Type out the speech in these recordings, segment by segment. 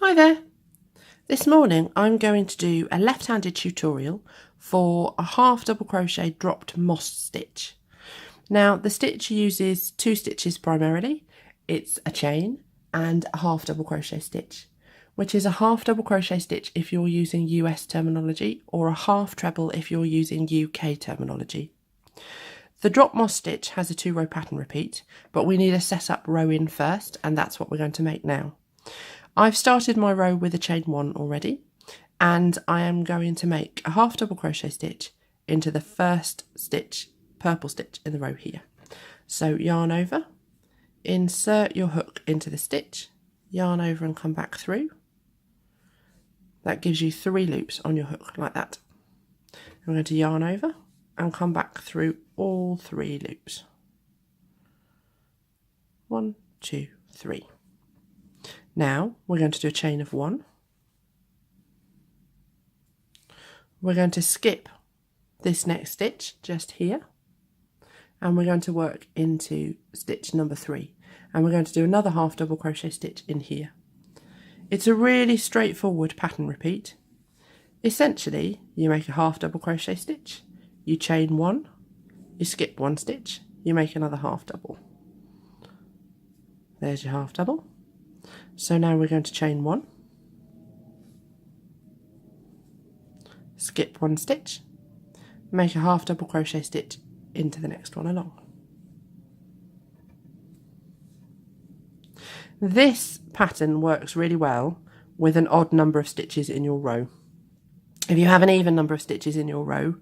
Hi there! This morning I'm going to do a left-handed tutorial for a half double crochet dropped moss stitch. Now the stitch uses two stitches primarily. It's a chain and a half double crochet stitch, which is a half double crochet stitch if you're using US terminology or a half treble if you're using UK terminology. The drop moss stitch has a 2-row pattern repeat, but we need a set up row in first, and that's what we're going to make now. I've started my row with a chain 1 already, and I am going to make a half double crochet stitch into the first stitch, purple stitch in the row here. So yarn over, insert your hook into the stitch, yarn over and come back through. That gives you 3 loops on your hook like that. I'm going to yarn over and come back through all 3 loops. 1, 2, 3. Now we're going to do a chain of 1. We're going to skip this next stitch just here, and we're going to work into stitch number 3, and we're going to do another half double crochet stitch in here. It's a really straightforward pattern repeat. Essentially, you make a half double crochet stitch, you chain 1, you skip 1 stitch, you make another half double. There's your half double. So now we're going to chain 1, skip 1 stitch, make a half double crochet stitch into the next one along. This pattern works really well with an odd number of stitches in your row. If you have an even number of stitches in your row,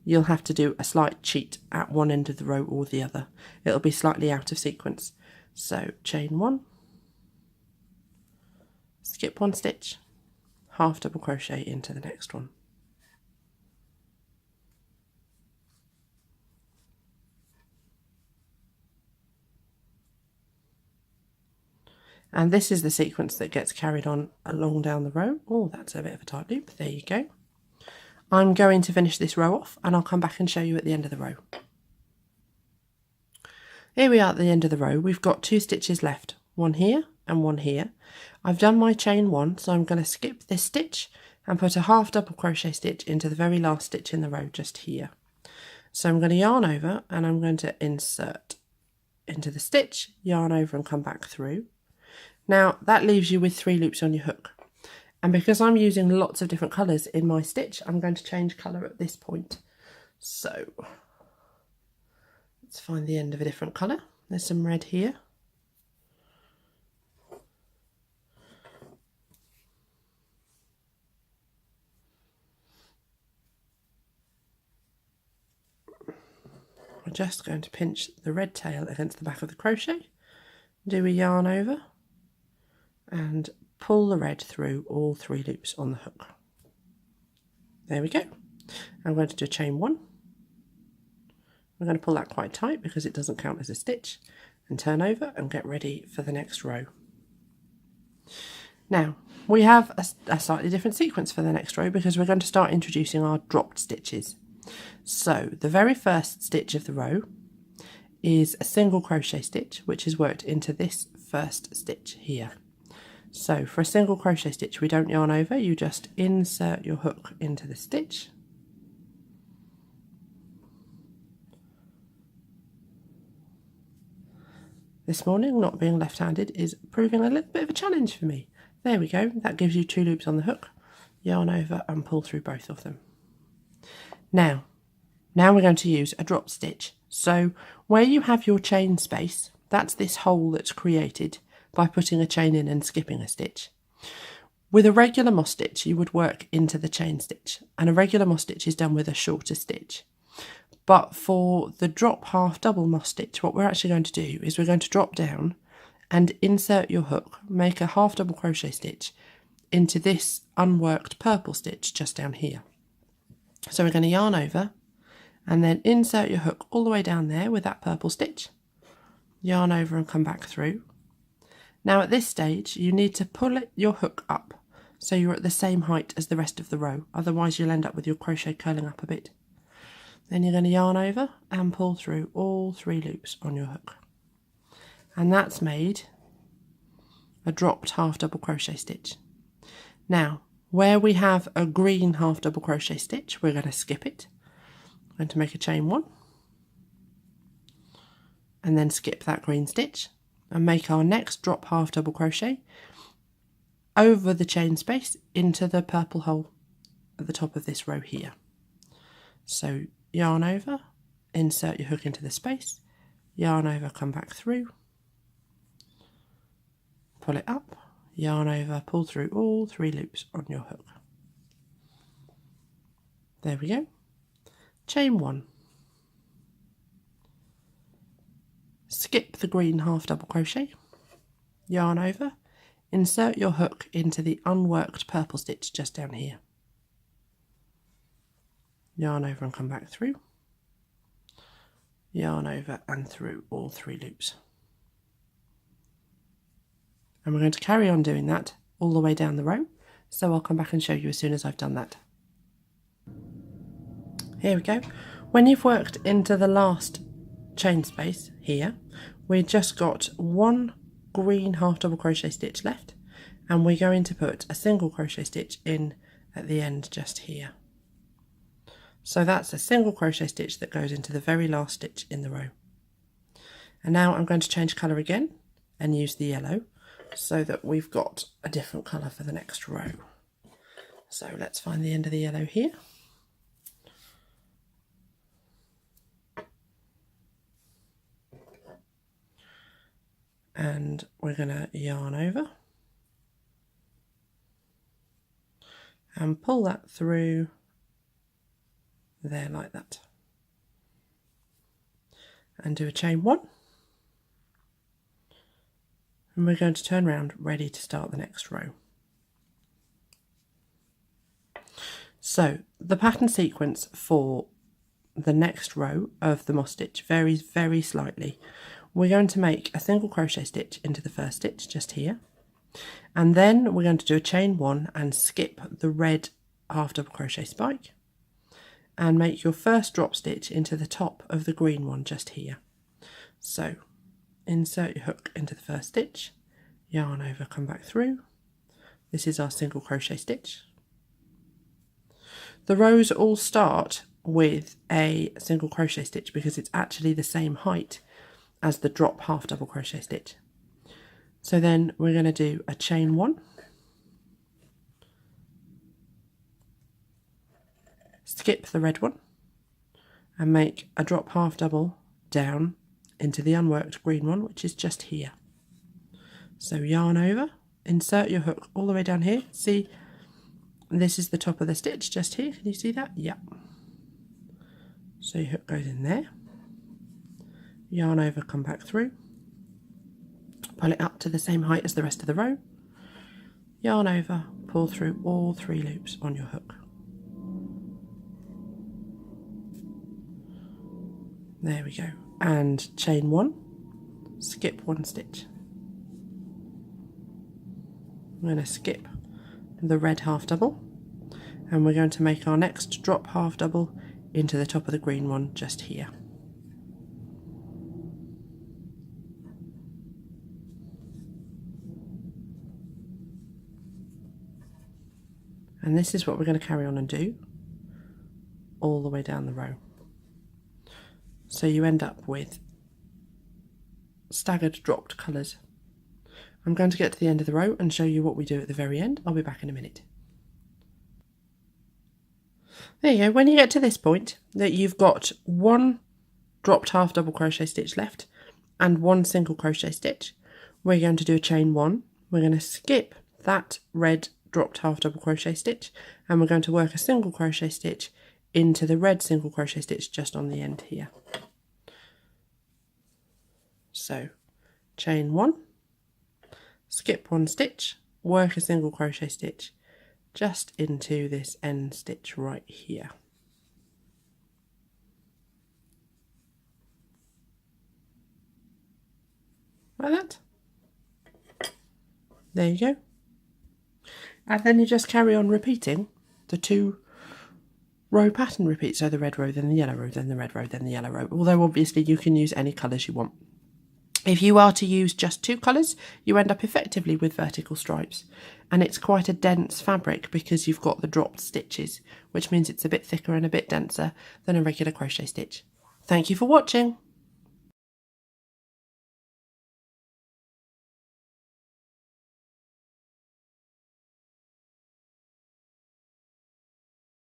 you'll have to do a slight cheat at one end of the row or the other. It'll be slightly out of sequence. So chain 1, skip 1 stitch, half double crochet into the next one. And this is the sequence that gets carried on along down the row. Oh, that's a bit of a tight loop. There you go. I'm going to finish this row off and I'll come back and show you at the end of the row. Here we are at the end of the row. We've got 2 stitches left, one here and one here. I've done my chain 1, so I'm going to skip this stitch and put a half double crochet stitch into the very last stitch in the row just here. So I'm going to yarn over and I'm going to insert into the stitch, yarn over and come back through. Now that leaves you with 3 loops on your hook, and because I'm using lots of different colours in my stitch, I'm going to change colour at this point. So let's find the end of a different colour. There's some red here. We're just going to pinch the red tail against the back of the crochet, do a yarn over and pull the red through all 3 loops on the hook. There we go. I'm going to do a chain 1. I'm going to pull that quite tight because it doesn't count as a stitch, and turn over and get ready for the next row. Now we have a slightly different sequence for the next row because we're going to start introducing our dropped stitches. So the very first stitch of the row is a single crochet stitch which is worked into this first stitch here. So for a single crochet stitch we don't yarn over, you just insert your hook into the stitch, this morning not being left-handed is proving a little bit of a challenge for me. There we go, that gives you 2 loops on the hook, yarn over and pull through both of them. Now we're going to use a drop stitch. So where you have your chain space, that's this hole that's created by putting a chain in and skipping a stitch. With a regular moss stitch you would work into the chain stitch, and a regular moss stitch is done with a shorter stitch. But for the drop half double moss stitch, what we're actually going to do is we're going to drop down and insert your hook, make a half double crochet stitch into this unworked purple stitch just down here. So we're going to yarn over and then insert your hook all the way down there with that purple stitch, yarn over and come back through. Now at this stage you need to pull your hook up so you're at the same height as the rest of the row, otherwise you'll end up with your crochet curling up a bit. Then you're going to yarn over and pull through all 3 loops on your hook, and that's made a dropped half double crochet stitch. Now, where we have a green half double crochet stitch, we're going to skip it. I'm going to make a chain 1 and then skip that green stitch and make our next drop half double crochet over the chain space into the purple hole at the top of this row here. So yarn over, insert your hook into the space, yarn over, come back through, pull it up, yarn over, pull through all 3 loops on your hook. There we go. Chain 1. Skip the green half double crochet, yarn over, insert your hook into the unworked purple stitch just down here. Yarn over and come back through, yarn over and through all 3 loops. And we're going to carry on doing that all the way down the row, so I'll come back and show you as soon as I've done that. Here we go. When you've worked into the last chain space here, we've just got 1 green half double crochet stitch left, and we're going to put a single crochet stitch in at the end just here. So that's a single crochet stitch that goes into the very last stitch in the row. And now I'm going to change colour again and use the yellow so that we've got a different colour for the next row. So let's find the end of the yellow here. And we're going to yarn over and pull that through there like that, and do a chain 1, and we're going to turn around ready to start the next row. So the pattern sequence for the next row of the moss stitch varies very slightly. We're going to make a single crochet stitch into the first stitch just here, and then we're going to do a chain 1 and skip the red half double crochet spike and make your first drop stitch into the top of the green one just here. So insert your hook into the first stitch, yarn over, come back through. This is our single crochet stitch. The rows all start with a single crochet stitch because it's actually the same height as the drop half double crochet stitch. So then we're going to do a chain 1, skip the red one and make a drop half double down into the unworked green one, which is just here. So yarn over, insert your hook all the way down here. See, this is the top of the stitch just here. Can you see that? Yeah. So your hook goes in there, yarn over, come back through, pull it up to the same height as the rest of the row, yarn over, pull through all 3 loops on your hook. There we go. And chain 1, skip 1 stitch. I'm going to skip the red half double, and we're going to make our next drop half double into the top of the green one just here. And this is what we're going to carry on and do all the way down the row. So you end up with staggered dropped colours. I'm going to get to the end of the row and show you what we do at the very end. I'll be back in a minute. There you go. When you get to this point, that you've got 1 dropped half double crochet stitch left and 1 single crochet stitch, we're going to do a chain 1. We're going to skip that red dropped half double crochet stitch, and we're going to work a single crochet stitch into the red single crochet stitch just on the end here. So chain 1, skip 1 stitch, work a single crochet stitch just into this end stitch right here. Like that. There you go. And then you just carry on repeating the 2 row pattern repeat. So the red row, then the yellow row, then the red row, then the yellow row. Although obviously you can use any colours you want. If you are to use just 2 colours, you end up effectively with vertical stripes. And it's quite a dense fabric because you've got the dropped stitches, which means it's a bit thicker and a bit denser than a regular crochet stitch. Thank you for watching.